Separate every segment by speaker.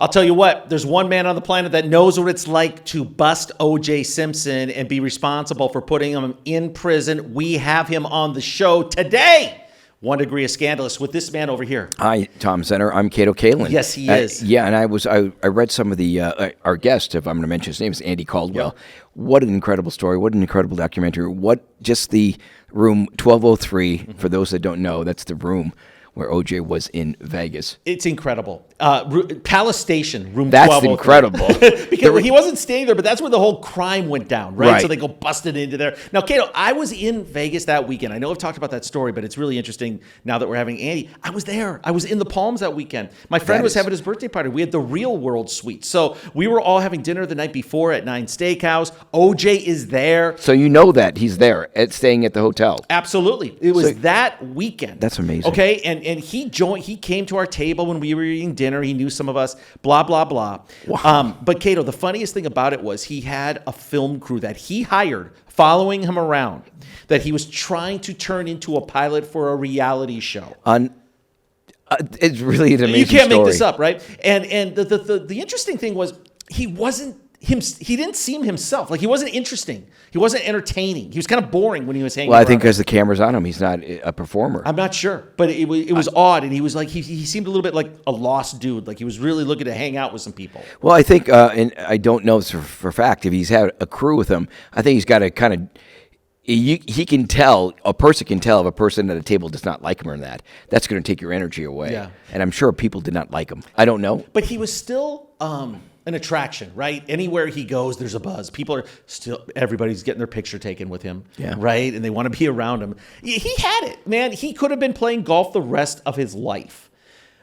Speaker 1: I'll tell you what, there's one man on the planet that knows what it's like to bust O.J. Simpson and be responsible for putting him in prison. We have him on the show today. 1 Degree of Scandalous with this man over here.
Speaker 2: Hi, Tom Center. I'm Kato Kalin.
Speaker 1: Yes, he is.
Speaker 2: Yeah, and I read some of the, our guest, if I'm going to mention his name, is Andy Caldwell. Yeah. What an incredible story. What an incredible documentary. Just the room 1203, for those that don't know, that's the room where OJ was in Vegas.
Speaker 1: It's incredible. Palace Station, room 1203.
Speaker 2: That's incredible.
Speaker 1: Because he wasn't staying there, but that's where the whole crime went down, right? So they go busted into there. Now, Kato, I was in Vegas that weekend. I know I've talked about that story, but it's really interesting now that we're having Andy. I was there. I was in the Palms that weekend. My friend was having his birthday party. We had the Real World Suite. So we were all having dinner the night before at 9 Steakhouse. OJ is there.
Speaker 2: So you know that he's there, staying at the hotel.
Speaker 1: Absolutely. It was that weekend.
Speaker 2: That's amazing.
Speaker 1: Okay, and he came to our table when we were eating dinner. He knew some of us, blah, blah, blah.
Speaker 2: Wow.
Speaker 1: But Kato, the funniest thing about it was he had a film crew that he hired following him around that he was trying to turn into a pilot for a reality show.
Speaker 2: It's really an amazing
Speaker 1: You can't
Speaker 2: story.
Speaker 1: make this up, right? And the interesting thing was he didn't seem himself. Like, he wasn't interesting. He wasn't entertaining. He was kind of boring when he was hanging around.
Speaker 2: Well, I think because the camera's on him, he's not a performer.
Speaker 1: I'm not sure, but it was odd, and he was like he seemed a little bit like a lost dude. Like, he was really looking to hang out with some people.
Speaker 2: Well, I think, and I don't know this for a fact, if he's had a crew with him, I think he's got to kind of, he can tell, a person can tell if a person at a table does not like him or not. That's going to take your energy away.
Speaker 1: Yeah.
Speaker 2: And I'm sure people did not like him. I don't know.
Speaker 1: But he was still an attraction, right? Anywhere he goes, there's a buzz. Everybody's getting their picture taken with him, right? And they want to be around him. He had it, man. He could have been playing golf the rest of his life.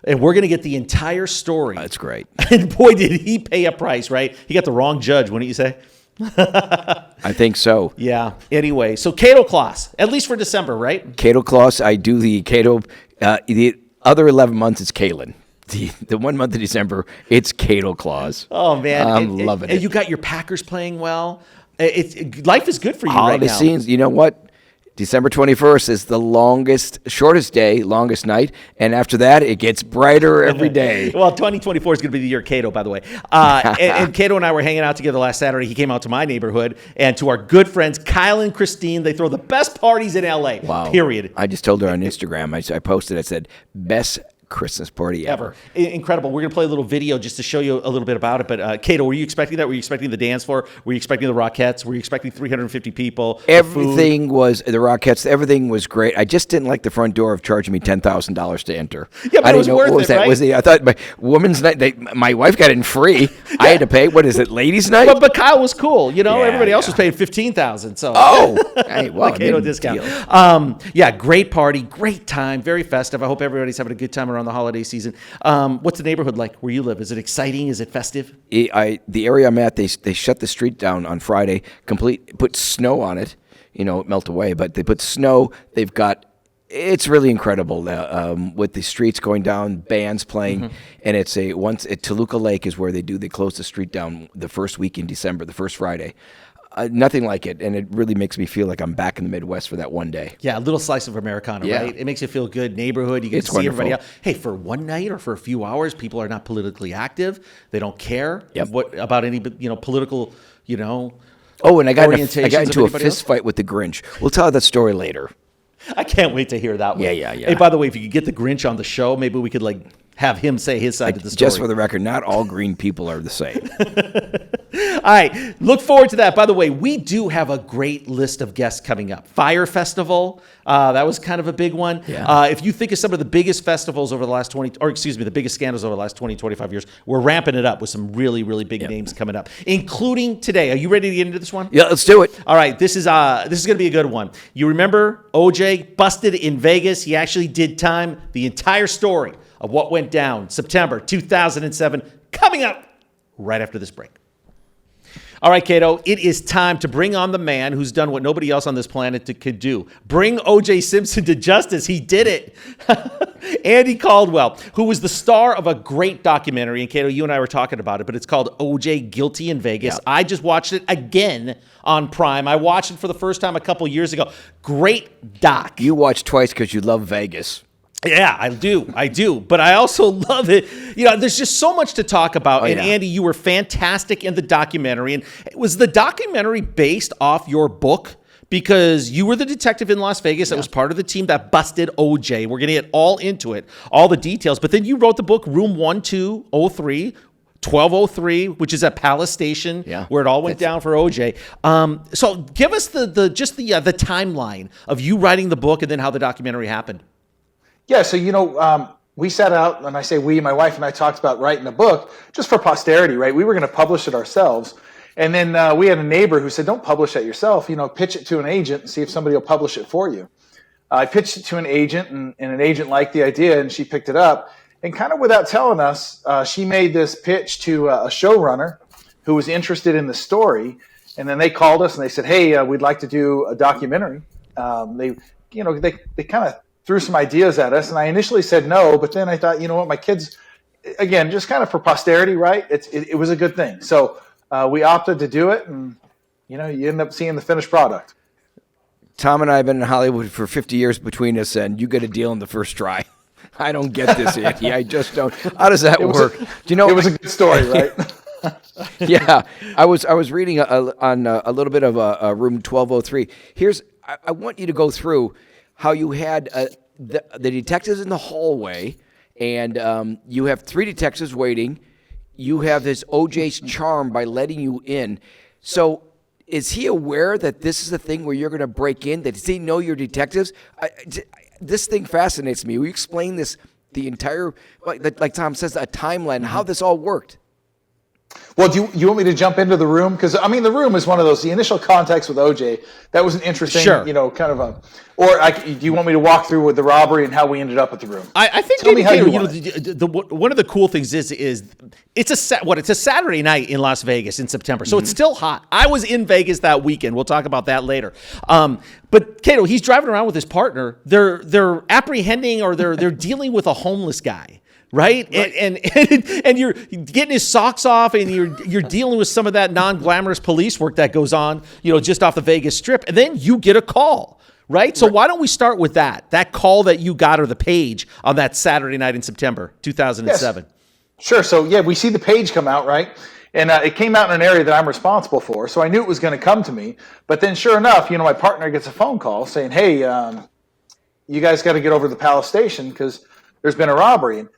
Speaker 1: And we're going to get the entire story.
Speaker 2: That's great.
Speaker 1: And boy, did he pay a price, right? He got the wrong judge, wouldn't you say?
Speaker 2: I think so.
Speaker 1: Yeah. Anyway, so Kato Claus, at least for December, right?
Speaker 2: Kato Claus, I do the Kato. The other 11 months is Kalin. The 1 month of December, it's Kato Claus.
Speaker 1: Oh, man.
Speaker 2: I'm loving it.
Speaker 1: And you got your Packers playing well. Life is good for you
Speaker 2: Holiday
Speaker 1: right now.
Speaker 2: scenes, you know what? December 21st is the shortest day, longest night, and after that, it gets brighter every day.
Speaker 1: Well, 2024 is going to be the year of Kato, by the way. And Kato and I were hanging out together last Saturday. He came out to my neighborhood, and to our good friends, Kyle and Christine, they throw the best parties in L.A.,
Speaker 2: Wow.
Speaker 1: period.
Speaker 2: I just told her on Instagram, I posted, I said, best Christmas party ever.
Speaker 1: Incredible. We're going to play a little video just to show you a little bit about it. But Kato, were you expecting that? Were you expecting the dance floor? Were you expecting the Rockettes? Were you expecting 350 people?
Speaker 2: Everything was, the Rockettes, everything was great. I just didn't like the front door of charging me $10,000 to enter.
Speaker 1: Yeah, but
Speaker 2: I
Speaker 1: it was
Speaker 2: didn't know,
Speaker 1: worth
Speaker 2: what was
Speaker 1: it,
Speaker 2: that?
Speaker 1: right?
Speaker 2: I thought my women's night, my wife got in free. I had to pay, what is it, ladies' night?
Speaker 1: But Kyle was cool. You know,
Speaker 2: Yeah,
Speaker 1: everybody else
Speaker 2: yeah.
Speaker 1: was paying $15,000. So
Speaker 2: Hey, well,
Speaker 1: Kato discount. Yeah, great party, great time, very festive. I hope everybody's having a good time around the holiday season. What's the neighborhood like where you live? Is it exciting? Is it festive?
Speaker 2: The area I'm at, they shut the street down on Friday, put snow on it, melt away, but they put snow. It's really incredible with the streets going down, bands playing, and it's at Toluca Lake is where they close the street down the first week in December, the first Friday. Nothing like it, and it really makes me feel like I'm back in the Midwest for that one day.
Speaker 1: Yeah, a little slice of Americana, right? It makes you feel good. Neighborhood, you get to see everybody else. Hey, for one night or for a few hours, people are not politically active. They don't care about any political,
Speaker 2: Oh, and I got into a fist
Speaker 1: else?
Speaker 2: fight with the Grinch. We'll tell that story later.
Speaker 1: I can't wait to hear that one.
Speaker 2: Yeah.
Speaker 1: Hey, by the way, if you could get the Grinch on the show, maybe we could have him say his side of the story.
Speaker 2: Just for the record, not all green people are the same.
Speaker 1: All right, look forward to that. By the way, we do have a great list of guests coming up. Fire Festival, that was kind of a big one.
Speaker 2: Yeah.
Speaker 1: If you think of some of the biggest festivals over the last the biggest scandals over the last 20, 25 years, we're ramping it up with some really, really big names coming up, including today. Are you ready to get into this one?
Speaker 2: Yeah, let's do it.
Speaker 1: All right, this is going to be a good one. You remember OJ busted in Vegas? He actually did time. The entire story of what went down September 2007 coming up right after this break. All right, Kato, it is time to bring on the man who's done what nobody else on this planet could do. Bring O.J. Simpson to justice. He did it. Andy Caldwell, who was the star of a great documentary, and Kato, you and I were talking about it, but it's called O.J. Guilty in Vegas. Yeah. I just watched it again on Prime. I watched it for the first time a couple years ago. Great doc.
Speaker 2: You watched twice because you love Vegas.
Speaker 1: Yeah, I do. But I also love it. There's just so much to talk about. And Andy, you were fantastic in the documentary. And was the documentary based off your book? Because you were the detective in Las Vegas that was part of the team that busted OJ. We're going to get all into it, all the details. But then you wrote the book Room 1203, 1203, which is at Palace Station, where it all went down for OJ. So give us the timeline of you writing the book and then how the documentary happened.
Speaker 3: Yeah, so, we set out, and I say we, my wife and I talked about writing a book just for posterity, right? We were going to publish it ourselves. And then we had a neighbor who said, don't publish it yourself, pitch it to an agent and see if somebody will publish it for you. I pitched it to an agent, and an agent liked the idea, and she picked it up. And kind of without telling us, she made this pitch to a showrunner who was interested in the story. And then they called us and they said, hey, we'd like to do a documentary. They kind of threw some ideas at us, and I initially said no, but then I thought, my kids, again, just kind of for posterity, right? It was a good thing. So we opted to do it, and you end up seeing the finished product.
Speaker 2: Tom and I have been in Hollywood for 50 years between us, and you get a deal in the first try. I don't get this, Andy. I just don't. How does that work?
Speaker 3: It was a good story, right?
Speaker 2: Yeah, I was reading on a little bit of Room 1203. I want you to go through how you had the detectives in the hallway, and you have 3 detectives waiting. You have this OJ's charm by letting you in. So is he aware that this is the thing where you're going to break in? Does he know you're detectives? This thing fascinates me. Will you explain this, the entire, like Tom says, a timeline, how this all worked?
Speaker 3: Well, do you want me to jump into the room? Because, the room is one of those, the initial contacts with OJ, that was an interesting, kind of do you want me to walk through with the robbery and how we ended up at the room?
Speaker 1: I think
Speaker 3: Tell me how you
Speaker 1: one of the cool things is it's a Saturday night in Las Vegas in September, so it's still hot. I was in Vegas that weekend. We'll talk about that later. But Kato, he's driving around with his partner. They're apprehending or they're dealing with a homeless guy. Right? And you're getting his socks off, and you're dealing with some of that non-glamorous police work that goes on, just off the Vegas Strip, and then you get a call, right? So why don't we start with that call that you got, or the page on that Saturday night in September 2007? Yes.
Speaker 3: Sure. So we see the page come out, right? And it came out in an area that I'm responsible for, so I knew it was going to come to me. But then, sure enough, my partner gets a phone call saying, "Hey, you guys got to get over to the Palace Station because there's been a robbery." And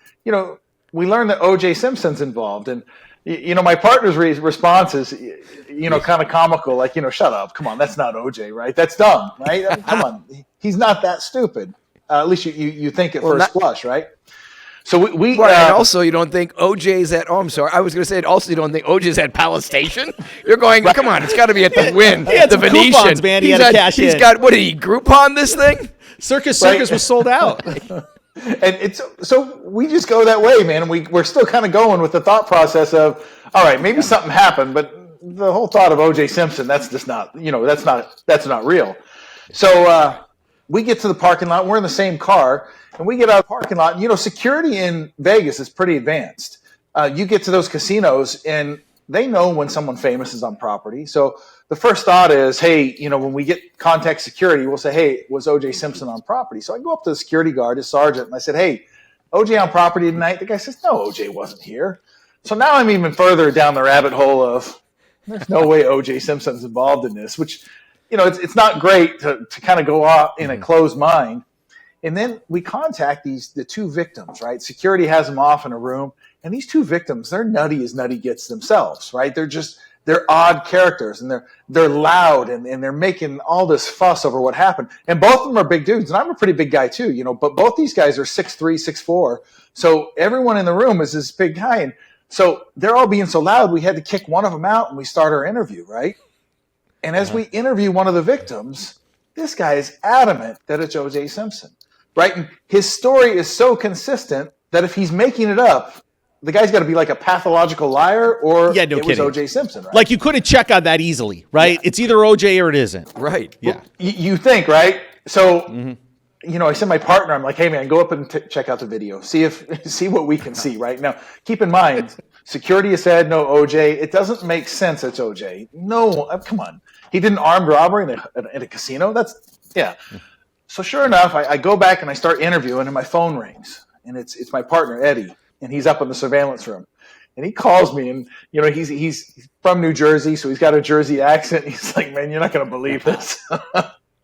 Speaker 3: we learned that O.J. Simpson's involved, and my partner's response is, kind of comical, like, shut up, come on, that's not O.J., right? That's dumb, right? Come on, he's not that stupid. At least you think at first blush, right? So we
Speaker 2: and also you don't think OJ's at. Oh, I'm sorry. I was going to say it. Also, you don't think OJ's at Palace Station. You're going. Come on, it's got to be at the Wynn, the Venetian.
Speaker 1: Coupons, man. He had to cash in.
Speaker 2: He's got. What did he Groupon this thing?
Speaker 1: Circus was sold out.
Speaker 3: And so we just go that way, man. We're still kind of going with the thought process of, all right, maybe something happened, but the whole thought of O.J. Simpson, that's just not, that's not real. So we get to the parking lot. We're in the same car, and we get out of the parking lot. Security in Vegas is pretty advanced. You get to those casinos, and they know when someone famous is on property. So the first thought is, hey, when we get contact security, we'll say, hey, was O.J. Simpson on property? So I go up to the security guard, his sergeant, and I said, hey, O.J. on property tonight? The guy says, no, O.J. wasn't here. So now I'm even further down the rabbit hole of, there's no way O.J. Simpson's involved in this, which, it's not great to kind of go out in a closed mind. And then we contact the 2 victims, right? Security has them off in a room. And these 2 victims, they're nutty as nutty gets themselves, right? They're odd characters, and they're loud, and they're making all this fuss over what happened. And both of them are big dudes, and I'm a pretty big guy too, but both these guys are 6'3", 6'4". So everyone in the room is this big guy. And so they're all being so loud, we had to kick one of them out, and we start our interview, right? And as we interview one of the victims, this guy is adamant that it's O.J. Simpson, right? And his story is so consistent that if he's making it up, the guy's got to be like a pathological liar, or it was O.J. Simpson, right?
Speaker 1: Like, you couldn't check on that easily, right? Yeah. It's either O.J. or it isn't.
Speaker 2: Right.
Speaker 1: Yeah.
Speaker 3: Well, you think, right? So, I send my partner, I'm like, hey, man, go up and check out the video. See what we can see, right? Now, keep in mind, security has said no O.J. It doesn't make sense it's O.J. No, come on. He did an armed robbery in a casino? So sure enough, I go back and I start interviewing, and my phone rings, and it's my partner Eddie, and he's up in the surveillance room, and he calls me, and he's from New Jersey, so he's got a Jersey accent. He's like, "Man, you're not going to believe this."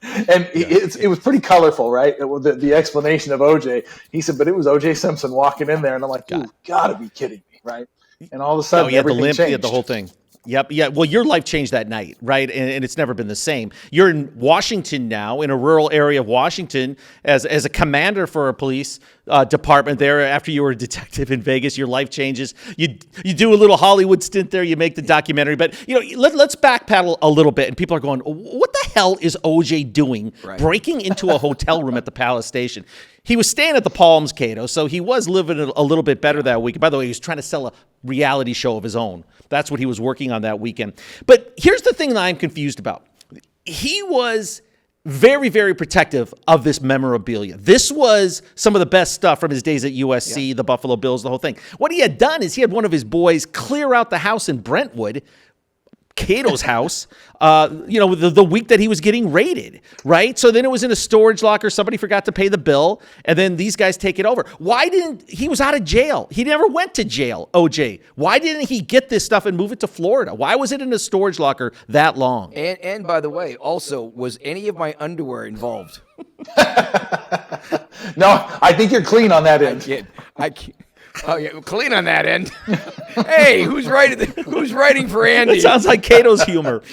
Speaker 3: And it was pretty colorful, right? The explanation of OJ. He said, "But it was OJ Simpson walking in there," and I'm like, "You got to be kidding me, right?" And all of a sudden,
Speaker 1: he had the
Speaker 3: everything
Speaker 1: limp,
Speaker 3: changed.
Speaker 1: he had the whole thing. Yep. Yeah. Well, your life changed that night, right? And it's never been the same. You're in Washington now, in a rural area of Washington, as a commander for a police department there. After you were a detective in Vegas, your life changes. You do a little Hollywood stint there. You make the documentary. But let's backpedal a little bit. And people are going, "What the hell is OJ doing, breaking into a hotel room at the Palace Station?" He was staying at the Palms, Kato, so he was living a little bit better that week. By the way, he was trying to sell a reality show of his own. That's what he was working on that weekend. But here's the thing that I'm confused about. He was very, very protective of this memorabilia. This was some of the best stuff from his days at USC, the Buffalo Bills, the whole thing. What he had done is he had one of his boys clear out the house in Brentwood, Kato's house, the week that he was getting raided, right? So then it was in a storage locker. Somebody forgot to pay the bill, and then these guys take it over. He was out of jail. He never went to jail, OJ. Why didn't he get this stuff and move it to Florida? Why was it in a storage locker that long?
Speaker 2: And by the way, also, was any of my underwear involved?
Speaker 3: No, I think you're clean on that end.
Speaker 2: I can't. Oh yeah, clean on that end. Hey, who's writing for Andy?
Speaker 1: That sounds like Kato's humor.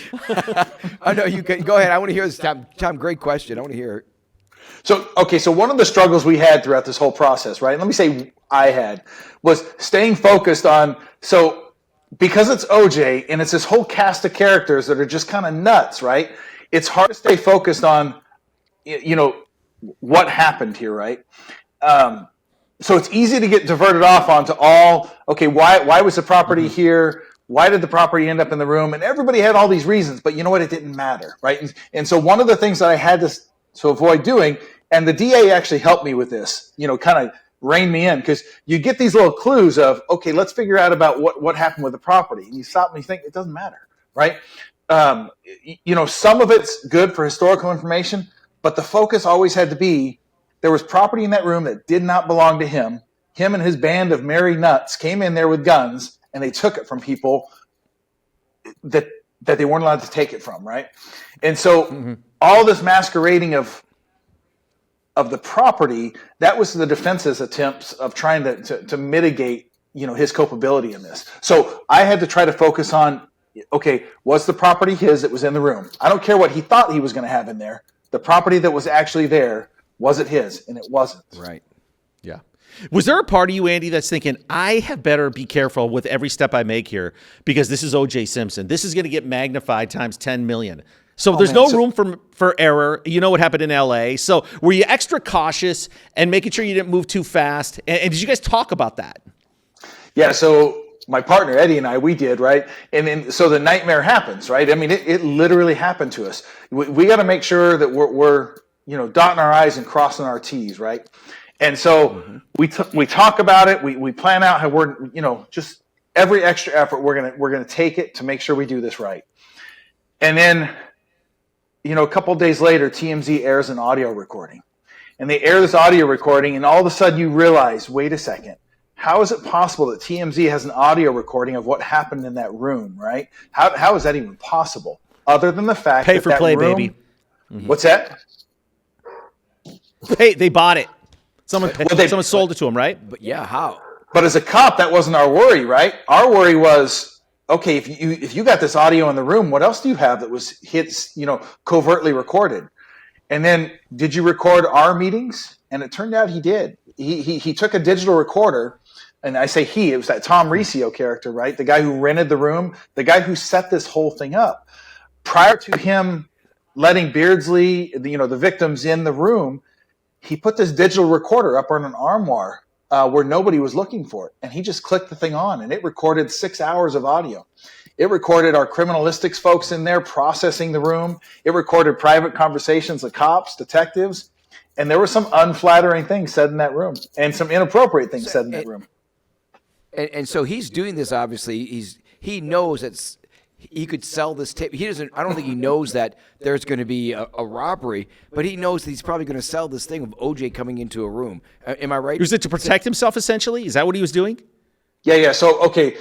Speaker 2: I know you can go ahead. I want to hear this, Tom. Tom, great question. I want to hear it.
Speaker 3: So one of the struggles we had throughout this whole process, right? Let me say I had, was staying focused on, because it's OJ and it's this whole cast of characters that are just kind of nuts, right? It's hard to stay focused on, what happened here, right? So it's easy to get diverted off onto why was the property here? Why did the property end up in the room? And everybody had all these reasons, but you know what? It didn't matter, right? And so one of the things that I had to avoid doing, and the DA actually helped me with this, kind of rein me in, because you get these little clues of, okay, let's figure out about what happened with the property. And you stop and you think, it doesn't matter, right? Some of it's good for historical information, but the focus always had to be, there was property in that room that did not belong to him. Him and his band of merry nuts came in there with guns, and they took it from people that they weren't allowed to take it from, right? And so all this masquerading of the property, that was the defense's attempts of trying to mitigate, his culpability in this. So I had to try to focus on, okay, was the property his that was in the room? I don't care what he thought he was going to have in there. The property that was actually there, was it his? And it wasn't.
Speaker 2: Right.
Speaker 1: Yeah. Was there a part of you, Andy, that's thinking, I have better be careful with every step I make here because this is O.J. Simpson. This is going to get magnified times 10 million. So there's no room for error. You know what happened in L.A. So were you extra cautious and making sure you didn't move too fast? And did you guys talk about that?
Speaker 3: Yeah, so my partner, Eddie, and I, we did, right? And then, so the nightmare happens, right? I mean, it literally happened to us. We got to make sure that we're dotting our I's and crossing our T's, right? And so we talk about it. We plan out how we're, just every extra effort we're gonna take it to make sure we do this right. And then, a couple of days later, TMZ airs an audio recording, and they air this audio recording, and all of a sudden you realize, wait a second, how is it possible that TMZ has an audio recording of what happened in that room, right? How is that even possible? Other than the fact
Speaker 1: Pay for play,
Speaker 3: room,
Speaker 1: baby.
Speaker 3: What's that?
Speaker 1: Hey, they bought it. Someone sold it to them, right?
Speaker 2: But yeah, how?
Speaker 3: But as a cop, that wasn't our worry, right? Our worry was, okay, if you got this audio in the room, what else do you have that was covertly recorded? And then, did you record our meetings? And it turned out he did. He took a digital recorder, and I say it was that Tom Riccio character, right? The guy who rented the room, the guy who set this whole thing up. Prior to him letting Beardsley, the victims in the room, he put this digital recorder up on an armoire where nobody was looking for it. And he just clicked the thing on, and it recorded 6 hours of audio. It recorded our criminalistics folks in there processing the room. It recorded private conversations with cops, detectives. And there were some unflattering things said in that room and some inappropriate things said in that room.
Speaker 2: And so he's doing this, obviously. He knows he could sell this tape. He doesn't. I don't think he knows that there's going to be a robbery, but he knows that he's probably going to sell this thing of OJ coming into a room. Am I right?
Speaker 1: Was it to protect himself, essentially? Is that what he was doing?
Speaker 3: Yeah. So, okay,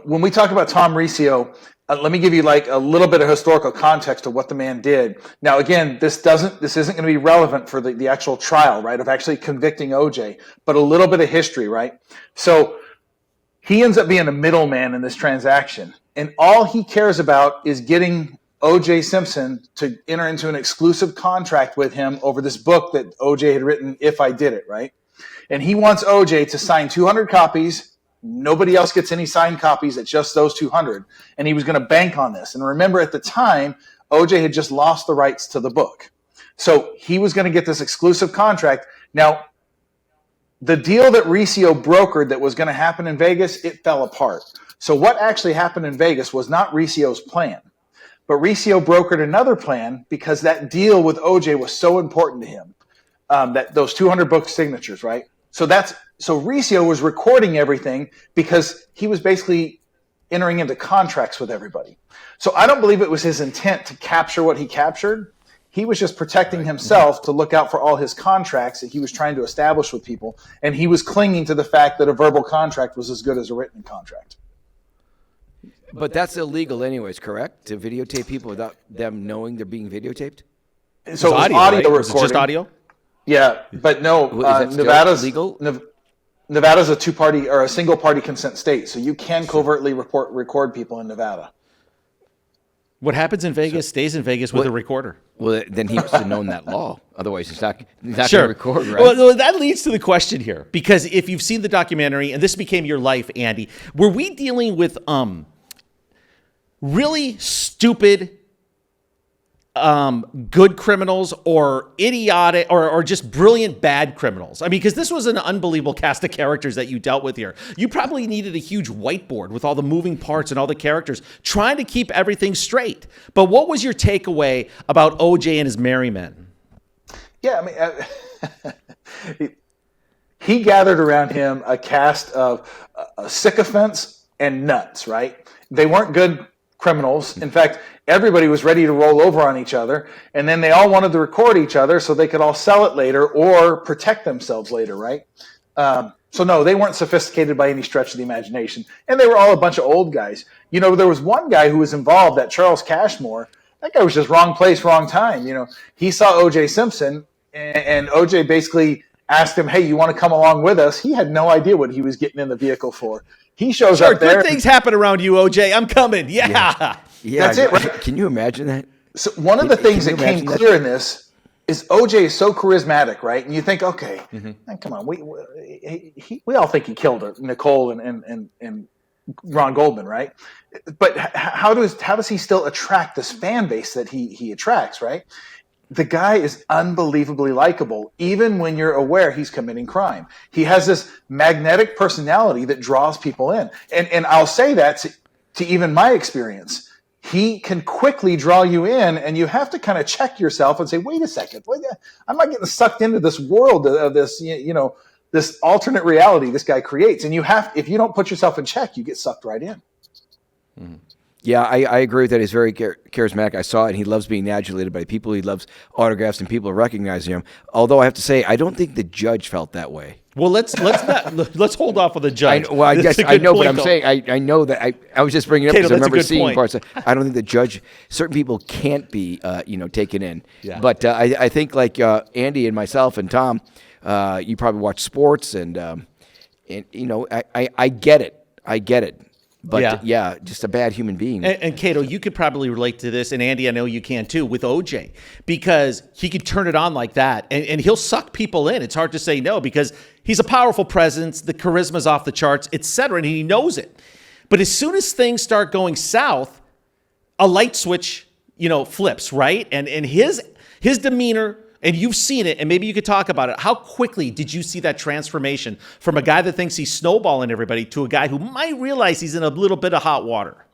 Speaker 3: when we talk about Tom Riccio, let me give you like a little bit of historical context of what the man did. Now, again, this isn't going to be relevant for the actual trial, right, of actually convicting OJ, but a little bit of history, right? So he ends up being a middleman in this transaction, and all he cares about is getting OJ Simpson to enter into an exclusive contract with him over this book that OJ had written, If I Did It, right? And he wants OJ to sign 200 copies. Nobody else gets any signed copies. It's just those 200. And he was going to bank on this. And remember, at the time, OJ had just lost the rights to the book. So he was going to get this exclusive contract. Now, the deal that Riccio brokered that was going to happen in Vegas, it fell apart. So what actually happened in Vegas was not Riccio's plan. But Riccio brokered another plan because that deal with OJ was so important to him. That those 200 book signatures, right? So Riccio was recording everything because he was basically entering into contracts with everybody. So I don't believe it was his intent to capture what he captured. He was just protecting himself to look out for all his contracts that he was trying to establish with people. And he was clinging to the fact that a verbal contract was as good as a written contract.
Speaker 2: But that's illegal anyways, correct? To videotape people without them knowing they're being videotaped?
Speaker 3: So it was audio
Speaker 1: right?
Speaker 3: recording.
Speaker 1: Was it just audio?
Speaker 3: Yeah, but no, Nevada's
Speaker 2: legal.
Speaker 3: Nevada's a two-party or a single-party consent state, so you can covertly record people in Nevada.
Speaker 1: What happens in Vegas stays in Vegas with a recorder.
Speaker 2: Well, then he must have known that law. Otherwise, he's not going
Speaker 1: Sure.
Speaker 2: to record, right?
Speaker 1: Well, that leads to the question here, because if you've seen the documentary, and this became your life, Andy, were we dealing with really stupid good criminals or idiotic or just brilliant bad criminals? I mean, because this was an unbelievable cast of characters that you dealt with here. You probably needed a huge whiteboard with all the moving parts and all the characters trying to keep everything straight. But what was your takeaway about OJ and his merry men?
Speaker 3: Yeah, I mean, he gathered around him a cast of sycophants and nuts, right? They weren't good criminals. In fact, everybody was ready to roll over on each other, and then they all wanted to record each other so they could all sell it later or protect themselves later, right? So no, they weren't sophisticated by any stretch of the imagination, and they were all a bunch of old guys. You know, there was one guy who was involved, that Charles Cashmore. That guy was just wrong place, wrong time. You know, he saw O.J. Simpson, and O.J. basically asked him, "Hey, you want to come along with us?" He had no idea what he was getting in the vehicle for. He shows up there.
Speaker 1: Good things happen around you, OJ. I'm coming. Yeah.
Speaker 3: That's it, right?
Speaker 2: Can you imagine that?
Speaker 3: So one of the things that came clear in this is OJ is so charismatic, right? And you think, okay, come on, we all think he killed her, Nicole and Ron Goldman, right? But how does he still attract this fan base that he attracts, right? The guy is unbelievably likable, even when you're aware he's committing crime. He has this magnetic personality that draws people in. And I'll say that to even my experience. He can quickly draw you in, and you have to kind of check yourself and say, wait a second, I'm not getting sucked into this world of this, this alternate reality this guy creates. And if you don't put yourself in check, you get sucked right in.
Speaker 2: Mm-hmm. Yeah, I agree with that. He's very charismatic. I saw it, and he loves being adulated by people. He loves autographs and people recognizing him. Although I have to say, I don't think the judge felt that way.
Speaker 1: Well, let's hold off on the judge.
Speaker 2: I guess I know, but I'm saying I know that I was just bringing it up because I remember seeing parts. I don't think the judge. Certain people can't be taken in. Yeah. But I think like Andy and myself and Tom, you probably watch sports and I get it. I get it. But yeah, just a bad human being.
Speaker 1: And Kato, you could probably relate to this, and Andy, I know you can too, with OJ, because he could turn it on like that, and he'll suck people in. It's hard to say no because he's a powerful presence, the charisma's off the charts, etc., and he knows it. But as soon as things start going south, a light switch, flips, right? And his demeanor. And you've seen it, and maybe you could talk about it. How quickly did you see that transformation from a guy that thinks he's snowballing everybody to a guy who might realize he's in a little bit of hot water?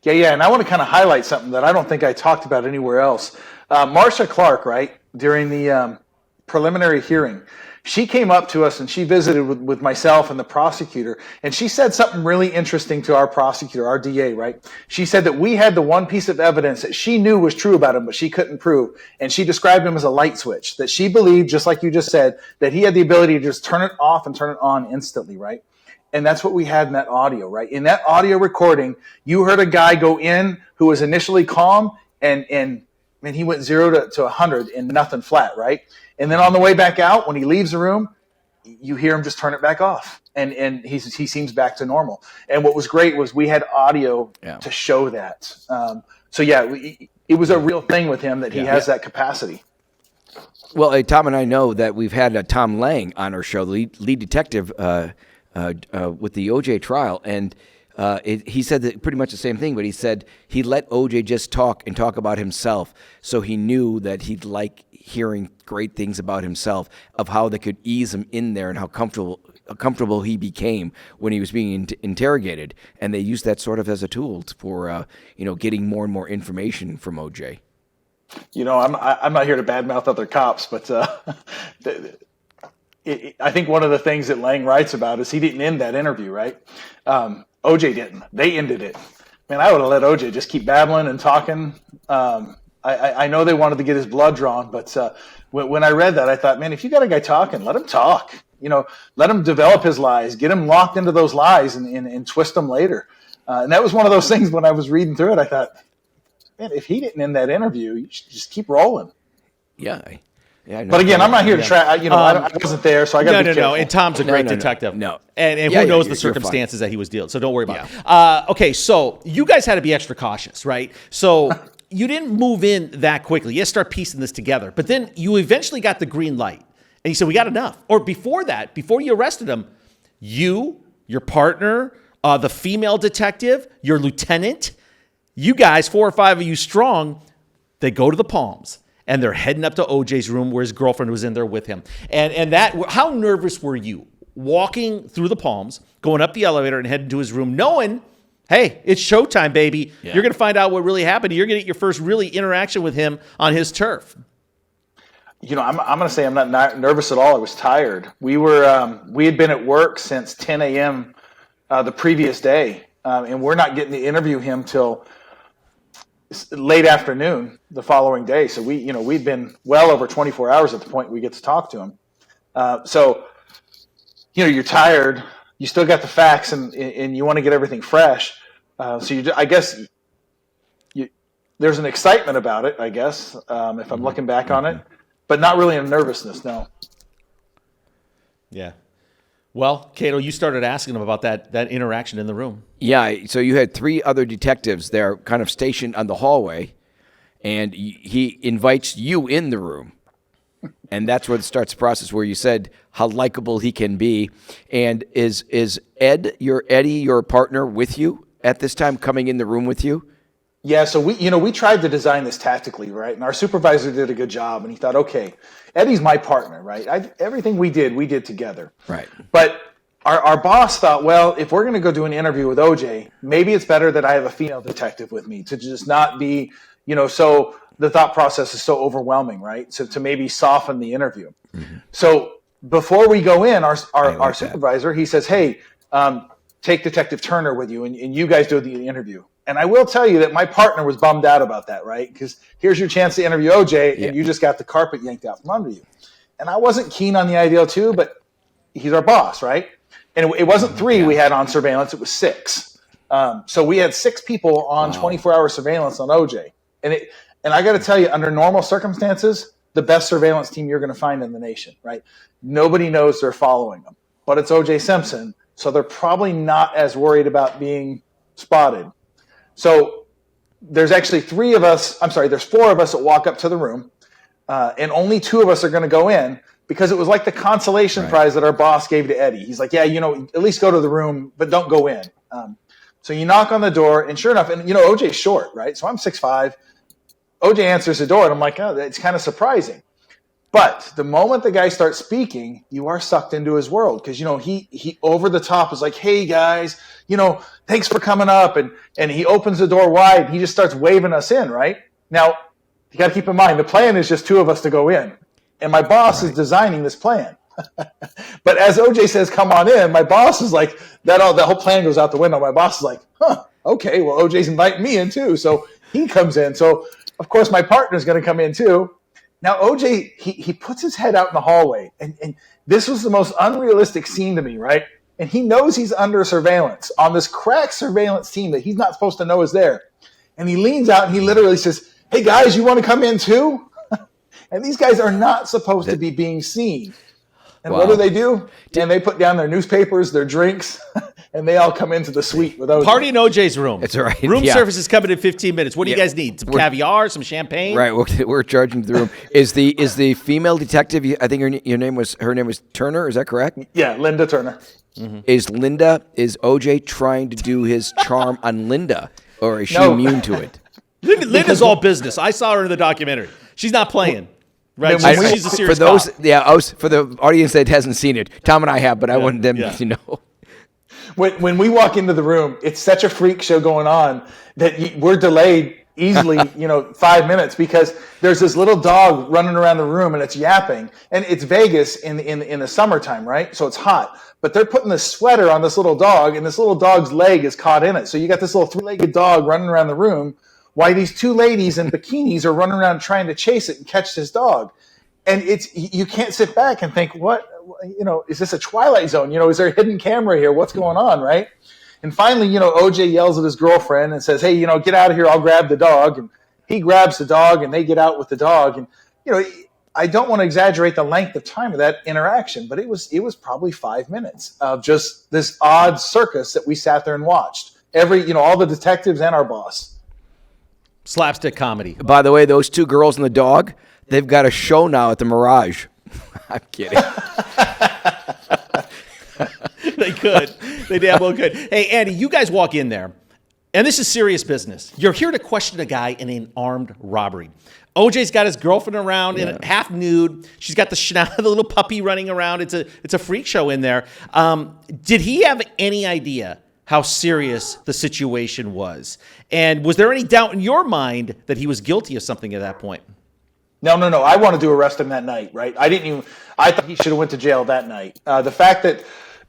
Speaker 3: Yeah, and I want to kind of highlight something that I don't think I talked about anywhere else. Marcia Clark, right, during the preliminary hearing, She came up to us and she visited with myself and the prosecutor, and she said something really interesting to our prosecutor, our DA, right? She said that we had the one piece of evidence that she knew was true about him, but she couldn't prove. And she described him as a light switch, that she believed, just like you just said, that he had the ability to just turn it off and turn it on instantly, right? And that's what we had in that audio, right? In that audio recording, you heard a guy go in who was initially calm, and he went 0 to 100 and nothing flat, right? And then on the way back out, when he leaves the room, you hear him just turn it back off, and he seems back to normal. And what was great was we had audio to show that. It was a real thing with him that he has that capacity.
Speaker 2: Well, Tom and I know that we've had Tom Lang on our show, the lead detective with the OJ trial, and he said that pretty much the same thing, but he said he let OJ just talk about himself, so he knew that he'd like hearing great things about himself, of how they could ease him in there and how comfortable he became when he was being interrogated, and they used that sort of as a tool for getting more and more information from OJ.
Speaker 3: I'm not here to badmouth other cops, but I think one of the things that Lang writes about is he didn't end that interview, right? OJ didn't. They ended it. Man, I would have let OJ just keep babbling and talking. I know they wanted to get his blood drawn, but when I read that, I thought, man, if you got a guy talking, let him talk. Let him develop his lies, get him locked into those lies, and twist them later. And that was one of those things when I was reading through it, I thought, man, if he didn't end that interview, you should just keep rolling.
Speaker 2: Yeah. Yeah,
Speaker 3: but again, I'm not here to try. I wasn't there, so I got to be careful.
Speaker 1: No. And Tom's a great detective.
Speaker 2: No.
Speaker 1: And who knows the circumstances that he was dealing. So don't worry about it. Okay, so you guys had to be extra cautious, right? So you didn't move in that quickly. You had to start piecing this together. But then you eventually got the green light. And you said, we got enough. Or before that, before you arrested him, you, your partner, the female detective, your lieutenant, you guys, 4 or 5 of you strong, they go to the Palms. And they're heading up to OJ's room where his girlfriend was in there with him. And how nervous were you walking through the Palms, going up the elevator and heading to his room, knowing, hey, it's showtime, baby. Yeah. You're going to find out what really happened. You're going to get your first really interaction with him on his turf.
Speaker 3: I'm going to say I'm not nervous at all. I was tired. We had been at work since 10 a.m. The previous day, and we're not getting to interview him till late afternoon the following day. So we'd been well over 24 hours at the point we get to talk to him. So you're tired, you still got the facts, and you want to get everything fresh. I guess there's an excitement about it, I guess, if I'm looking back on it, but not really a nervousness. No.
Speaker 1: Yeah. Well, Kato, you started asking him about that interaction in the room.
Speaker 2: Yeah, so you had 3 other detectives there kind of stationed on the hallway, and he invites you in the room. And that's where it starts the process where you said how likable he can be. And is Eddie, your partner, with you at this time, coming in the room with you?
Speaker 3: Yeah, so we tried to design this tactically, right? And our supervisor did a good job, and he thought, okay, Eddie's my partner, right? Everything we did together. Right. But our boss thought, well, if we're going to go do an interview with OJ, maybe it's better that I have a female detective with me to just not be, so the thought process is so overwhelming, right? So to maybe soften the interview. Mm-hmm. So before we go in, our supervisor, he says, hey, take Detective Turner with you, and you guys do the interview. And I will tell you that my partner was bummed out about that, right? Because here's your chance to interview OJ, and you just got the carpet yanked out from under you. And I wasn't keen on the idea too, but he's our boss, right? And it wasn't 3 we had on surveillance, it was 6. So we had 6 people on 24-hour surveillance on OJ. And I got to tell you, under normal circumstances, the best surveillance team you're going to find in the nation, right? Nobody knows they're following them. But it's OJ Simpson, so they're probably not as worried about being spotted. So there's actually 4 of us that walk up to the room, and only 2 of us are going to go in because it was like the consolation prize that our boss gave to Eddie. He's like, yeah, at least go to the room, but don't go in. So you knock on the door, and sure enough, and OJ's short, right? So I'm 6'5". OJ answers the door, and I'm like, oh, that's kind of surprising. But the moment the guy starts speaking, you are sucked into his world because, he over the top is like, hey, guys, thanks for coming up. And he opens the door wide. And he just starts waving us in, right? Now, you got to keep in mind, the plan is just 2 of us to go in. And my boss is designing this plan. But as OJ says, come on in, my boss is like, that whole plan goes out the window. My boss is like, okay, well, OJ's inviting me in too. So he comes in. So, of course, my partner's going to come in too. Now, OJ, he puts his head out in the hallway. And this was the most unrealistic scene to me, right? And he knows he's under surveillance on this crack surveillance team that he's not supposed to know is there. And he leans out and he literally says, hey, guys, you want to come in too? And these guys are not supposed to be being seen. And what do? And they put down their newspapers, their drinks, and they all come into the suite with OJ.
Speaker 1: Party in OJ's room.
Speaker 2: That's right.
Speaker 1: Room service is coming in 15 minutes. What do you guys need? Some caviar, some champagne?
Speaker 2: Right, we're charging the room. Is the female detective? I think her name was Turner. Is that correct?
Speaker 3: Yeah, Linda Turner.
Speaker 2: Mm-hmm. Is OJ trying to do his charm on Linda, or is she immune to it?
Speaker 1: Linda's all business. I saw her in the documentary. She's not playing. Right, she's a serious
Speaker 2: for those,
Speaker 1: cop.
Speaker 2: For the audience that hasn't seen it, Tom and I have, but I want them to know.
Speaker 3: When we walk into the room, it's such a freak show going on that we're delayed easily, 5 minutes because there's this little dog running around the room and it's yapping, and it's Vegas in the summertime, right? So it's hot, but they're putting this sweater on this little dog, and this little dog's leg is caught in it. So you got this little three-legged dog running around the room, while these two ladies in bikinis are running around trying to chase it and catch this dog. And you can't sit back and think, what, is this a Twilight Zone? Is there a hidden camera here? What's going on, right? And finally, OJ yells at his girlfriend and says, hey, get out of here. I'll grab the dog. And he grabs the dog and they get out with the dog. And, I don't want to exaggerate the length of time of that interaction, but it was probably 5 minutes of just this odd circus that we sat there and watched. All the detectives and our boss.
Speaker 1: Slapstick comedy.
Speaker 2: By the way, those two girls and the dog, they've got a show now at the Mirage. I'm kidding.
Speaker 1: They could. They damn well could. Hey, Andy, you guys walk in there, and this is serious business. You're here to question a guy in an armed robbery. OJ's got his girlfriend around in half nude. She's got the little puppy running around. It's a freak show in there. Did he have any idea how serious the situation was? And was there any doubt in your mind that he was guilty of something at that point?
Speaker 3: No. I wanted to arrest him that night, right? I thought he should have went to jail that night. The fact that,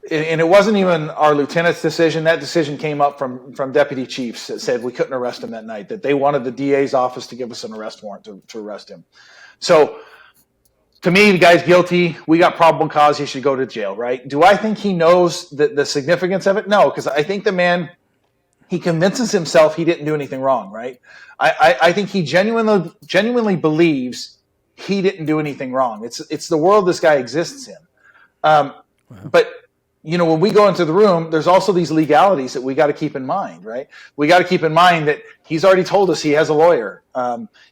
Speaker 3: and it wasn't even our lieutenant's decision, that decision came up from deputy chiefs that said we couldn't arrest him that night, that they wanted the DA's office to give us an arrest warrant to arrest him. So, to me, the guy's guilty. We got probable cause. He should go to jail, right? Do I think he knows the significance of it? No, because I think the man, he convinces himself he didn't do anything wrong, right? I think he genuinely believes he didn't do anything wrong. It's the world this guy exists in. But when we go into the room, there's also these legalities that we got to keep in mind, right? We got to keep in mind that he's already told us he has a lawyer.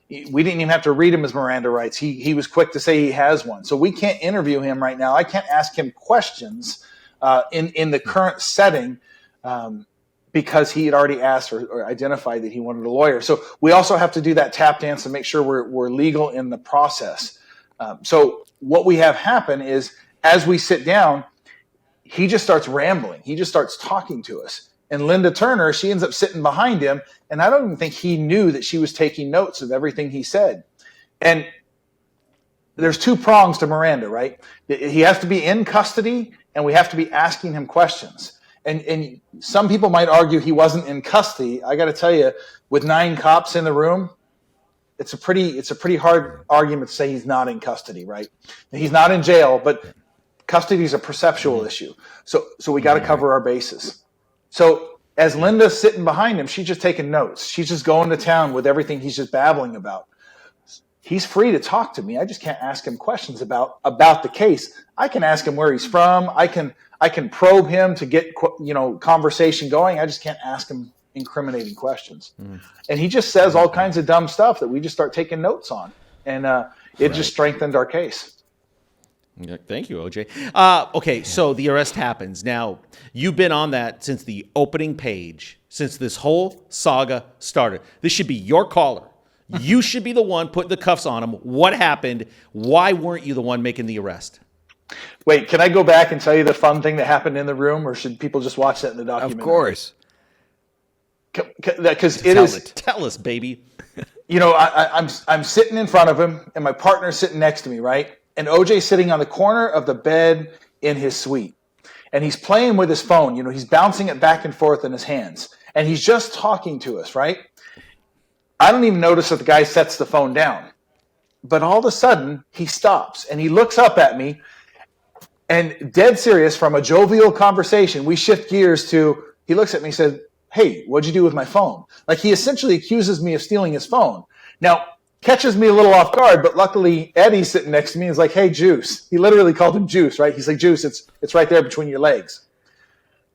Speaker 3: We didn't even have to read him his Miranda rights. He was quick to say he has one. So we can't interview him right now. I can't ask him questions in the current setting because he had already asked or identified that he wanted a lawyer. So we also have to do that tap dance to make sure we're legal in the process. So what we have happen is as we sit down, he just starts rambling. He just starts talking to us. And Linda Turner, she ends up sitting behind him, and I don't even think he knew that she was taking notes of everything he said. And there's two prongs to Miranda, right? He has to be in custody, and we have to be asking him questions. And some people might argue he wasn't in custody. I got to tell you, with 9 cops in the room, it's a pretty hard argument to say he's not in custody, right? He's not in jail, but custody is a perceptual issue. So we got to cover our bases. So as Linda's sitting behind him, she's just taking notes. She's just going to town with everything he's just babbling about. He's free to talk to me. I just can't ask him questions about the case. I can ask him where he's from. I can probe him to get conversation going. I just can't ask him incriminating questions. And he just says all kinds of dumb stuff that we just start taking notes on. And it just strengthened our case.
Speaker 1: Thank you, OJ. Okay, so the arrest happens. Now, you've been on that since the opening page, since this whole saga started. This should be your caller. You should be the one putting the cuffs on him. What happened? Why weren't you the one making the arrest?
Speaker 3: Wait, can I go back and tell you the fun thing that happened in the room, or should people just watch that in the documentary?
Speaker 2: Of course.
Speaker 3: Because
Speaker 1: Tell us, baby.
Speaker 3: I'm sitting in front of him, and my partner's sitting next to me, right? and OJ's sitting on the corner of the bed in his suite. And he's playing with his phone. He's bouncing it back and forth in his hands. And he's just talking to us, right? I don't even notice that the guy sets the phone down. But all of a sudden, he stops and he looks up at me. And dead serious, from a jovial conversation, we shift gears to, he looks at me and said, "Hey, what'd you do with my phone?" Like, he essentially accuses me of stealing his phone. Now, catches me a little off guard, but luckily Eddie's sitting next to me and is like, "Hey, Juice." He literally called him Juice, right? He's like, "Juice, it's right there between your legs."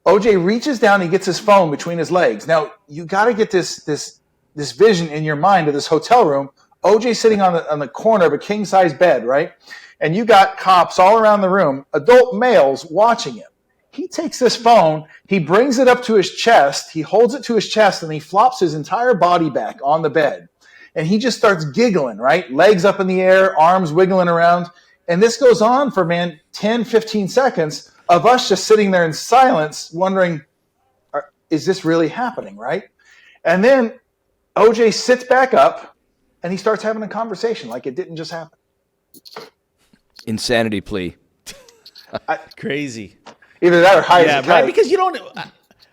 Speaker 3: OJ reaches down and he gets his phone between his legs. Now, you got to get this vision in your mind of this hotel room. OJ sitting on the corner of a king-size bed, right? And you got cops all around the room, adult males watching him. He takes this phone, he brings it up to his chest, he holds it to his chest, and he flops his entire body back on the bed. And he just starts giggling, right? Legs up in the air, arms wiggling around. And this goes on for, 10, 15 seconds of us just sitting there in silence wondering, is this really happening, right? And then OJ sits back up and he starts having a conversation like it didn't just happen.
Speaker 2: Insanity plea.
Speaker 1: Crazy.
Speaker 3: Either that or high as a kite.
Speaker 1: Right, because you don't,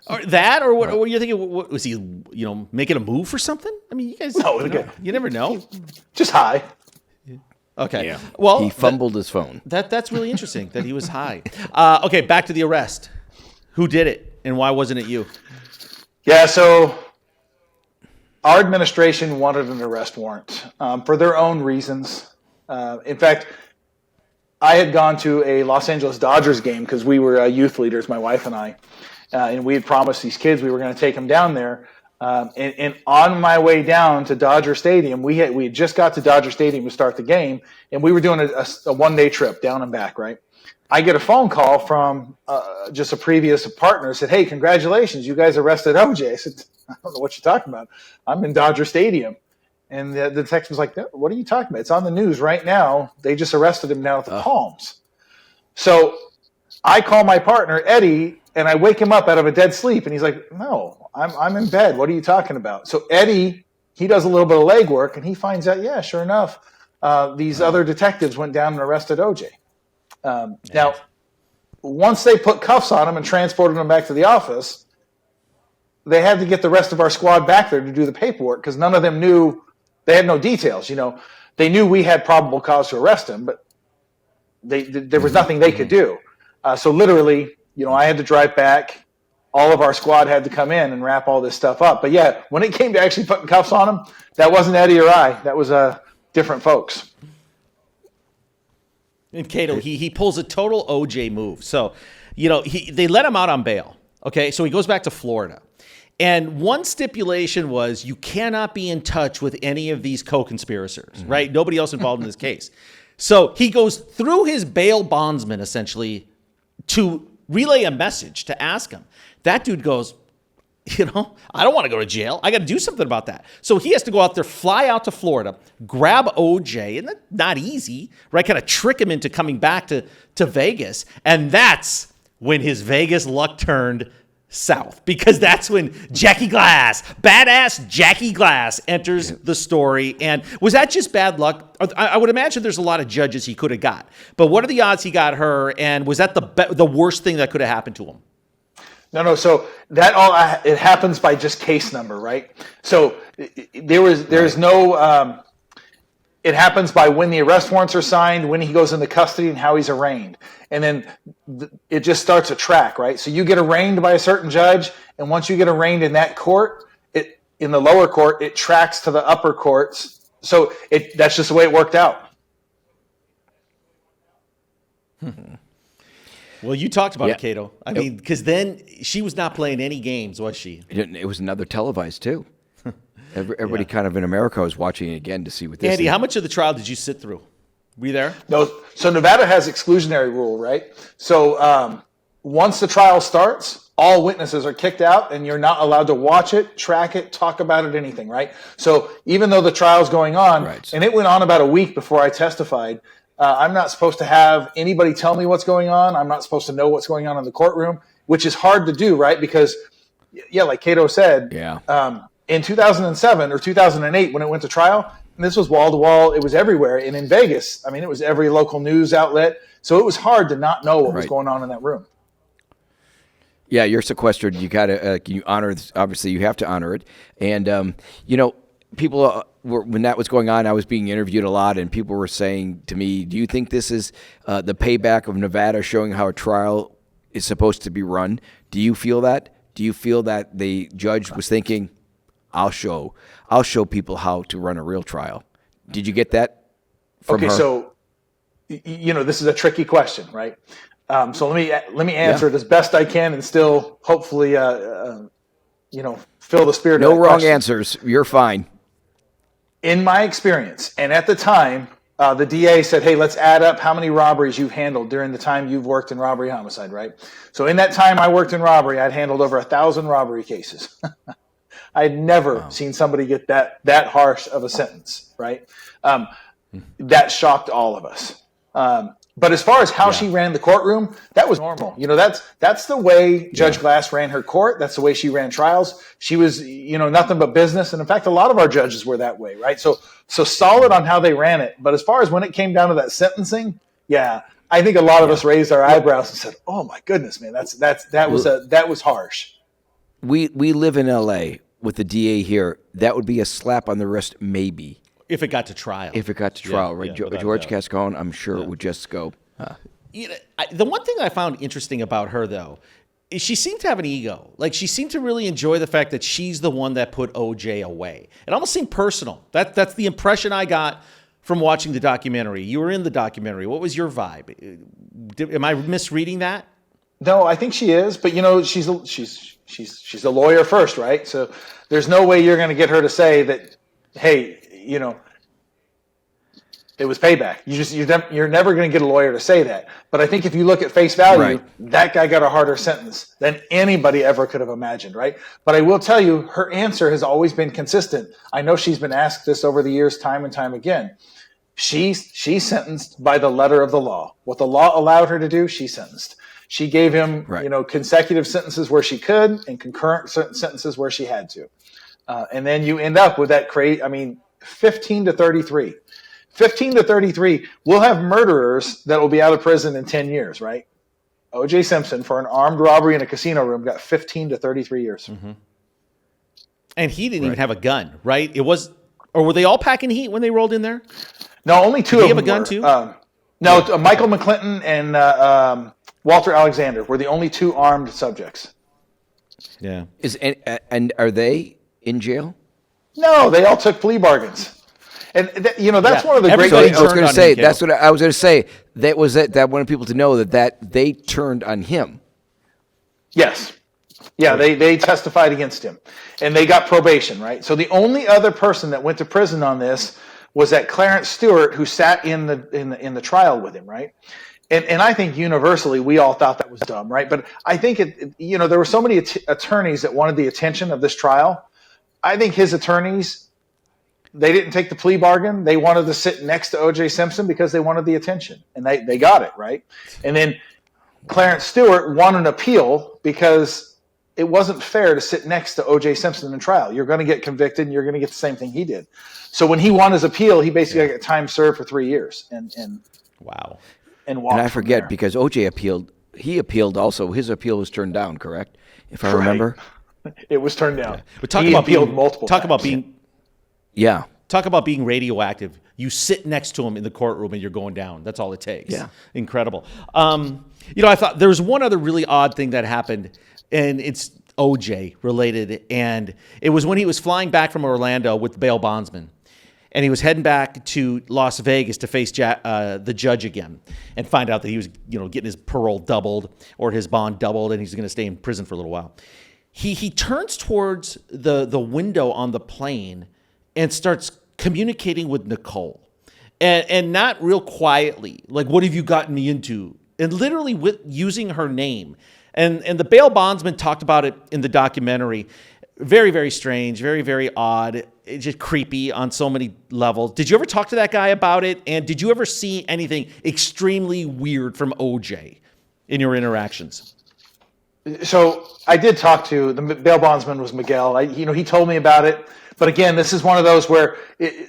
Speaker 1: or that, or what? Or you're thinking, what was he? Making a move for something? I mean, you guys, you never know.
Speaker 3: Just high.
Speaker 1: Okay.
Speaker 2: Yeah.
Speaker 1: Well,
Speaker 2: He fumbled his phone.
Speaker 1: That's really interesting that he was high. Okay, back to the arrest. Who did it, and why wasn't it you?
Speaker 3: Yeah, so our administration wanted an arrest warrant for their own reasons. In fact, I had gone to a Los Angeles Dodgers game because we were youth leaders, my wife and I, and we had promised these kids we were going to take them down there. And on my way down to Dodger Stadium, we had just got to Dodger Stadium to start the game, and we were doing a one-day trip down and back, right? I get a phone call from just a previous partner. Said, "Hey, congratulations, you guys arrested OJ." I said, "I don't know what you're talking about. I'm in Dodger Stadium." And the detective was like, "What are you talking about? It's on the news right now. They just arrested him down at the Palms." So I call my partner, Eddie, and I wake him up out of a dead sleep. And he's like, "No, I'm in bed. What are you talking about?" So Eddie, he does a little bit of legwork, and he finds out, yeah, sure enough, these other detectives went down and arrested OJ. Now, once they put cuffs on him and transported him back to the office, they had to get the rest of our squad back there to do the paperwork because none of them knew. They had no details. They knew we had probable cause to arrest him, but there was nothing they could do. So literally, I had to drive back. All of our squad had to come in and wrap all this stuff up. But yeah, when it came to actually putting cuffs on him, that wasn't Eddie or I. That was different folks.
Speaker 1: And Kato, he pulls a total OJ move. So, they let him out on bail. Okay, so he goes back to Florida. And one stipulation was you cannot be in touch with any of these co-conspirators, right? Nobody else involved in this case. So he goes through his bail bondsman, essentially, to relay a message to ask him. That dude goes, I don't want to go to jail. I got to do something about that. So he has to go out there, fly out to Florida, grab OJ, and that's not easy, right? Kind of trick him into coming back to Vegas. And that's when his Vegas luck turned south, because that's when Jackie Glass, badass Jackie Glass, enters the story. And was that just bad luck? I would imagine there's a lot of judges he could have got. But what are the odds he got her? And was that the worst thing that could have happened to him?
Speaker 3: No. So that it happens by just case number, right? So there's no. It happens by when the arrest warrants are signed, when he goes into custody, and how he's arraigned. And then it just starts a track, right? So you get arraigned by a certain judge, and once you get arraigned in that court, in the lower court, it tracks to the upper courts. So that's just the way it worked out.
Speaker 1: Well, you talked about it, Kato. I mean, because then she was not playing any games, was she?
Speaker 2: It was another televised, too. Everybody kind of in America was watching it again to see what this
Speaker 1: Andy,
Speaker 2: is.
Speaker 1: how much of the trial did you sit through? Were you there?
Speaker 3: No. So Nevada has exclusionary rule, right? So once the trial starts, all witnesses are kicked out, and you're not allowed to watch it, track it, talk about it, anything, right? So even though the trial's going on, and it went on about a week before I testified, I'm not supposed to have anybody tell me what's going on. I'm not supposed to know what's going on in the courtroom, which is hard to do, right? Because, like Kato said, in 2007 or 2008, when it went to trial, this was wall to wall. It was everywhere. And in Vegas, I mean, it was every local news outlet. So it was hard to not know what was going on in that room.
Speaker 2: Yeah, you're sequestered. You got to you honor. Obviously, you have to honor it. And people when that was going on, I was being interviewed a lot, and people were saying to me, "Do you think this is the payback of Nevada showing how a trial is supposed to be run?" Do you feel that? Do you feel that the judge was thinking, "I'll show people how to run a real trial"? Did you get that from her?
Speaker 3: So this is a tricky question, right? So let me answer it as best I can, and still hopefully, fill the spirit.
Speaker 2: No
Speaker 3: of that
Speaker 2: wrong
Speaker 3: question.
Speaker 2: answers. You're fine.
Speaker 3: In my experience, and at the time, the DA said, "Hey, let's add up how many robberies you've handled during the time you've worked in robbery homicide." Right. So in that time I worked in robbery, I'd handled over 1,000 robbery cases. I'd never seen somebody get that harsh of a sentence. Right. That shocked all of us. But as far as how she ran the courtroom, that was normal. That's the way Judge Glass ran her court. That's the way she ran trials. She was, nothing but business. And in fact, a lot of our judges were that way, right? So solid on how they ran it. But as far as when it came down to that sentencing, I think a lot of us raised our eyebrows and said, "Oh my goodness, man, that was harsh."
Speaker 2: We live in L.A. with the DA here. That would be a slap on the wrist, maybe.
Speaker 1: If it got to trial.
Speaker 2: Right? George Gascon, I'm sure it would just go.
Speaker 1: The one thing I found interesting about her, though, is she seemed to have an ego. Like, she seemed to really enjoy the fact that she's the one that put OJ away. It almost seemed personal. That's the impression I got from watching the documentary. You were in the documentary. What was your vibe? Am I misreading that?
Speaker 3: No, I think she is. But she's a lawyer first, right? So there's no way you're going to get her to say that, "Hey, it was payback." You're never going to get a lawyer to say that. But I think if you look at face value, that guy got a harder sentence than anybody ever could have imagined, right? But I will tell you, her answer has always been consistent. I know she's been asked this over the years, time and time again. She's sentenced by the letter of the law. What the law allowed her to do, she sentenced. She gave him, consecutive sentences where she could and concurrent sentences where she had to. And then you end up with that 15 to 33. 15 to 33, we'll have murderers that will be out of prison in 10 years, right? O.J. Simpson, for an armed robbery in a casino room, got 15 to 33 years.
Speaker 1: Mm-hmm. And he didn't even have a gun, right? Or were they all packing heat when they rolled in there?
Speaker 3: No, only two of them. Did he have a gun too? Michael McClinton and Walter Alexander were the only two armed subjects.
Speaker 2: Yeah. And are they in jail?
Speaker 3: No, they all took plea bargains. And that's one of the great things.
Speaker 2: I was going to say that's what I was going to say. That was it. That I wanted people to know that they turned on him.
Speaker 3: Yes. Yeah, they testified against him, and they got probation. Right. So the only other person that went to prison on this was that Clarence Stewart, who sat in the trial with him. Right. And I think universally we all thought that was dumb. Right. But I think there were so many attorneys that wanted the attention of this trial. I think his attorneys, they didn't take the plea bargain. They wanted to sit next to O.J. Simpson because they wanted the attention, and they got it, right? And then Clarence Stewart won an appeal because it wasn't fair to sit next to O.J. Simpson in trial. You're going to get convicted, and you're going to get the same thing he did. So when he won his appeal, he basically got time served for 3 years.
Speaker 1: Wow.
Speaker 3: And
Speaker 2: I forget because O.J. appealed. He appealed also. His appeal was turned down, correct? If I remember.
Speaker 3: It was turned down.
Speaker 1: Yeah. But talk about being radioactive. You sit next to him in the courtroom and you're going down. That's all it takes.
Speaker 2: Yeah.
Speaker 1: Incredible. I thought there was one other really odd thing that happened, and it's OJ related. And it was when he was flying back from Orlando with the bail bondsman. And he was heading back to Las Vegas to face the judge again and find out that he was, getting his parole doubled or his bond doubled, and he's going to stay in prison for a little while. He turns towards the window on the plane and starts communicating with Nicole, and not real quietly, like, "What have you gotten me into?" And literally using her name. And the bail bondsman talked about it in the documentary. Very, very strange, very, very odd. It's just creepy on so many levels. Did you ever talk to that guy about it? And did you ever see anything extremely weird from OJ in your interactions?
Speaker 3: So I did talk to the bail bondsman was Miguel. He told me about it. But again, this is one of those where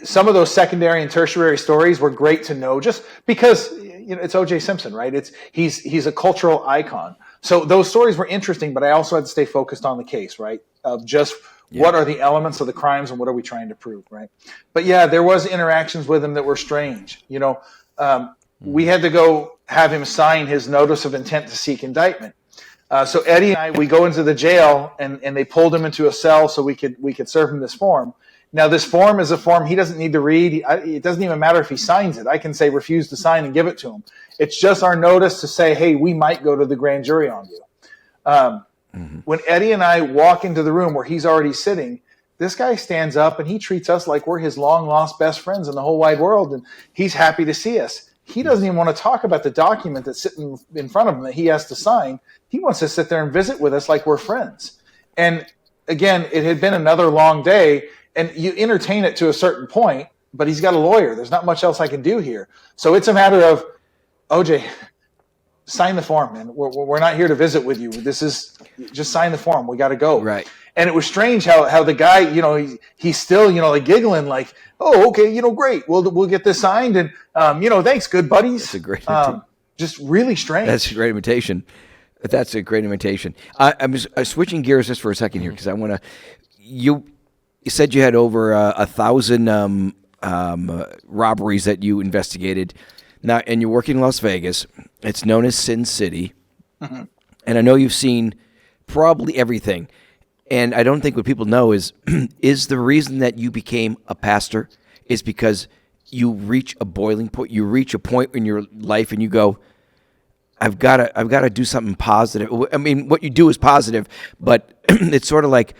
Speaker 3: some of those secondary and tertiary stories were great to know, just because it's O.J. Simpson, right? He's a cultural icon. So those stories were interesting, but I also had to stay focused on the case, right? Of just what are the elements of the crimes and what are we trying to prove, right? But yeah, there was interactions with him that were strange. We had to go have him sign his notice of intent to seek indictment. So Eddie and I, we go into the jail, and they pulled him into a cell so we could serve him this form. Now, this form is a form he doesn't need to read. It doesn't even matter if he signs it. I can say refuse to sign and give it to him. It's just our notice to say, hey, we might go to the grand jury on you. When Eddie and I walk into the room where he's already sitting, this guy stands up and he treats us like we're his long-lost best friends in the whole wide world, and he's happy to see us. He doesn't even want to talk about the document that's sitting in front of him that he has to sign. He wants to sit there and visit with us like we're friends. And again, it had been another long day, and you entertain it to a certain point, but he's got a lawyer. There's not much else I can do here. So it's a matter of, OJ, sign the form, man. We're not here to visit with you. This is just sign the form. We got to go.
Speaker 2: Right.
Speaker 3: And it was strange how the guy, he's still, like giggling, like, oh, okay, great. We'll get this signed, and thanks, good buddies.
Speaker 2: That's a great
Speaker 3: just really strange.
Speaker 2: That's a great invitation. That's a great invitation. I'm switching gears just for a second here because I want to. You said you had over 1,000 robberies that you investigated. Now, and you're working in Las Vegas. It's known as Sin City, and I know you've seen probably everything. And I don't think what people know is the reason that you became a pastor is because you reach a boiling point. You reach a point in your life and you go, I've got to do something positive. I mean, what you do is positive, but it's sort of like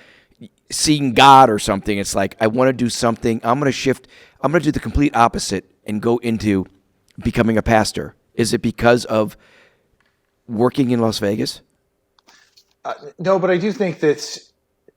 Speaker 2: seeing God or something. It's like, I want to do something. I'm going to shift. I'm going to do the complete opposite and go into becoming a pastor. Is it because of working in Las Vegas?
Speaker 3: No, but I do think that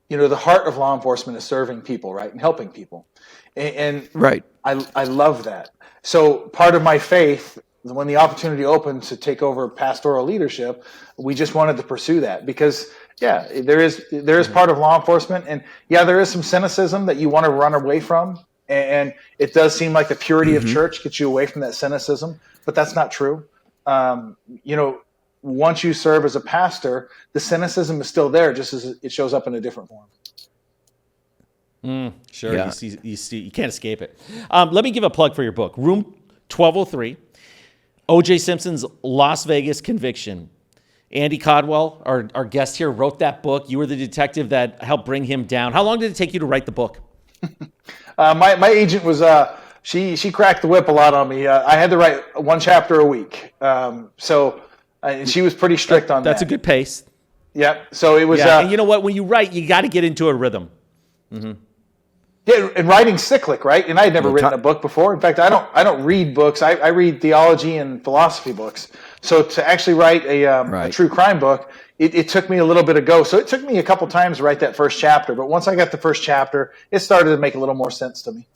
Speaker 3: the heart of law enforcement is serving people, right, and helping people, and
Speaker 2: right.
Speaker 3: I love that. So part of my faith, when the opportunity opened to take over pastoral leadership, we just wanted to pursue that because, yeah, there is part of law enforcement, and yeah, there is some cynicism that you want to run away from, and it does seem like the purity of church gets you away from that cynicism, but that's not true. Once you serve as a pastor, the cynicism is still there, just as it shows up in a different form.
Speaker 1: Sure, yeah. You can't escape it. Let me give a plug for your book, Room 1203, O.J. Simpson's Las Vegas Conviction. Andy Codwell, our guest here, wrote that book. You were the detective that helped bring him down. How long did it take you to write the book?
Speaker 3: My agent was she cracked the whip a lot on me. I had to write one chapter a week, and she was pretty strict on that.
Speaker 1: That's a good pace.
Speaker 3: Yeah. So it was.
Speaker 1: And you know what? When you write, you got to get into a rhythm.
Speaker 3: Mm-hmm. Yeah, and writing's cyclic, right? And I had never written a book before. In fact, I don't read books. I read theology and philosophy books. So to actually write a true crime book, it took me a little bit to go. So it took me a couple times to write that first chapter. But once I got the first chapter, it started to make a little more sense to me.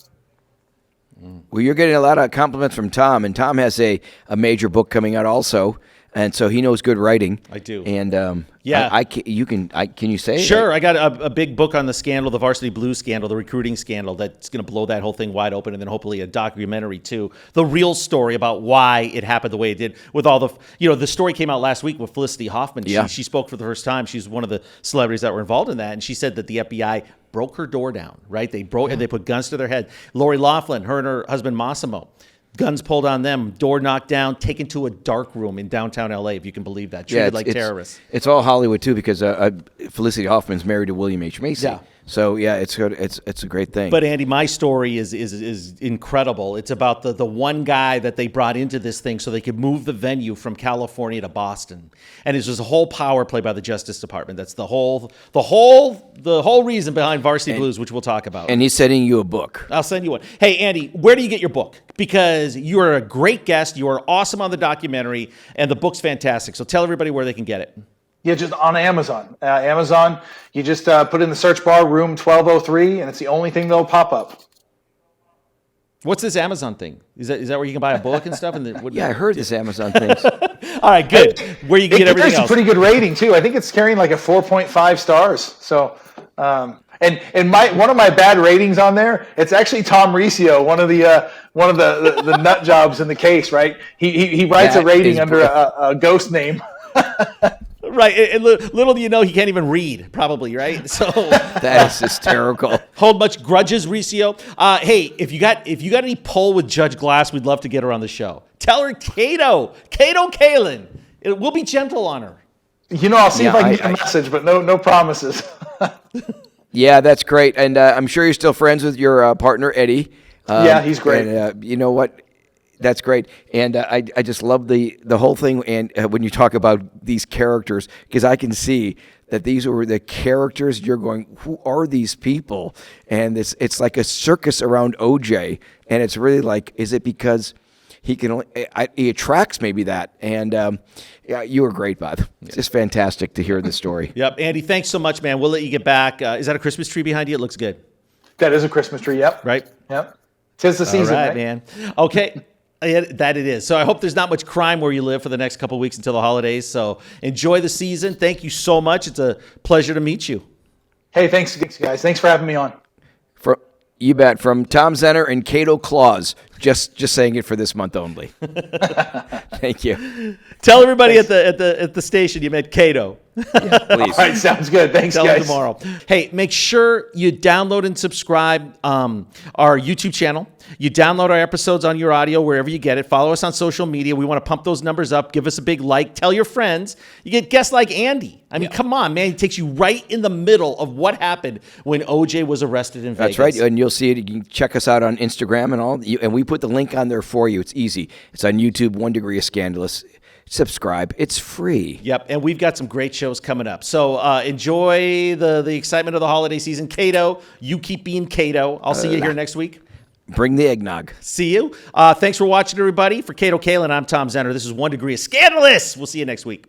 Speaker 2: Well, you're getting a lot of compliments from Tom, and Tom has a major book coming out also. And so he knows good writing.
Speaker 1: I do.
Speaker 2: And yeah, can you say?
Speaker 1: Sure. I got a big book on the scandal, the Varsity Blues scandal, the recruiting scandal that's going to blow that whole thing wide open, and then hopefully a documentary too. The real story about why it happened the way it did. With all the story came out last week with Felicity Hoffman.
Speaker 2: Yeah.
Speaker 1: She spoke for the first time. She's one of the celebrities that were involved in that, and she said that the FBI broke her door down. Right? They broke and they put guns to their head. Lori Loughlin, her and her husband Massimo. Guns pulled on them, door knocked down, taken to a dark room in downtown L.A., if you can believe that. Treated like terrorists.
Speaker 2: It's all Hollywood, too, because Felicity Hoffman's married to William H. Macy.
Speaker 1: Yeah.
Speaker 2: So, yeah, it's good. It's a great thing.
Speaker 1: But, Andy, my story is incredible. It's about the one guy that they brought into this thing so they could move the venue from California to Boston. And it's just a whole power play by the Justice Department. That's the whole reason behind Varsity Blues, which we'll talk about.
Speaker 2: And he's sending you a book.
Speaker 1: I'll send you one. Hey, Andy, where do you get your book? Because you are a great guest. You are awesome on the documentary, and the book's fantastic. So tell everybody where they can get it.
Speaker 3: Yeah, just on Amazon. Amazon, you just put in the search bar Room 1203, and it's the only thing that'll pop up.
Speaker 1: What's this Amazon thing? Is that where you can buy a book and stuff? And
Speaker 2: Yeah, I heard this Amazon thing.
Speaker 1: All right, good. Where you can get everything
Speaker 3: It's a
Speaker 1: else.
Speaker 3: pretty good rating too. I think it's carrying like a 4.5 stars. So, and one of my bad ratings on there, it's actually Tom Riccio, one of the nut jobs in the case, right? He writes
Speaker 2: That
Speaker 3: a rating
Speaker 2: is
Speaker 3: under a ghost name.
Speaker 1: Right, and little do you know, he can't even read, probably, right? So
Speaker 2: That is hysterical.
Speaker 1: hold much grudges, Riccio. Hey, if you got any pull with Judge Glass, we'd love to get her on the show. Tell her Kato Kalin. We'll be gentle on her.
Speaker 3: I'll see if
Speaker 2: Yeah,
Speaker 3: I can get a message, but no promises.
Speaker 2: Yeah, that's great. And I'm sure you're still friends with your partner, Eddie.
Speaker 3: Yeah, he's great.
Speaker 2: And you know what? That's great. And I just love the whole thing. And when you talk about these characters, because I can see that these were the characters you're going, who are these people? And it's like a circus around OJ. And it's really like, is it because he can only, he attracts maybe that? And yeah, you were great, Bob. It's just fantastic to hear the story.
Speaker 1: Yep, Andy, thanks so much, man. We'll let you get back. Is that a Christmas tree behind you? It looks good.
Speaker 3: That is a Christmas tree. Yep.
Speaker 1: Right?
Speaker 3: Yep. 'Tis the season,
Speaker 1: All right,
Speaker 3: right?
Speaker 1: man. Okay. Yeah, that it is. So I hope there's not much crime where you live for the next couple of weeks until the holidays. So enjoy the season. Thank you so much. It's a pleasure to meet you.
Speaker 3: Hey, thanks, guys. Thanks for having me on.
Speaker 2: You bet. From Tom Zenner and Kato Claus. Just saying it for this month only. Thank you.
Speaker 1: Tell everybody at the station you met Kato.
Speaker 2: Yeah, please.
Speaker 3: All right, sounds good. Thanks,
Speaker 1: Tell
Speaker 3: guys.
Speaker 1: them tomorrow. Hey, make sure you download and subscribe our YouTube channel. You download our episodes on your audio wherever you get it. Follow us on social media. We want to pump those numbers up. Give us a big like. Tell your friends. You get guests like Andy. I mean, come on, man. He takes you right in the middle of what happened when OJ was arrested in Vegas.
Speaker 2: That's right. And you'll see it. You can check us out on Instagram and all. And we put the link on there for you. It's easy. It's on YouTube, 1 Degree of Scandalous. Subscribe. It's free.
Speaker 1: Yep, and we've got some great shows coming up. So enjoy the excitement of the holiday season. Kato, you keep being Kato. I'll see you here next week.
Speaker 2: Bring the eggnog.
Speaker 1: See you. Thanks for watching, everybody. For Kato Kalin, I'm Tom Zenner. This is 1 Degree of Scandalous. We'll see you next week.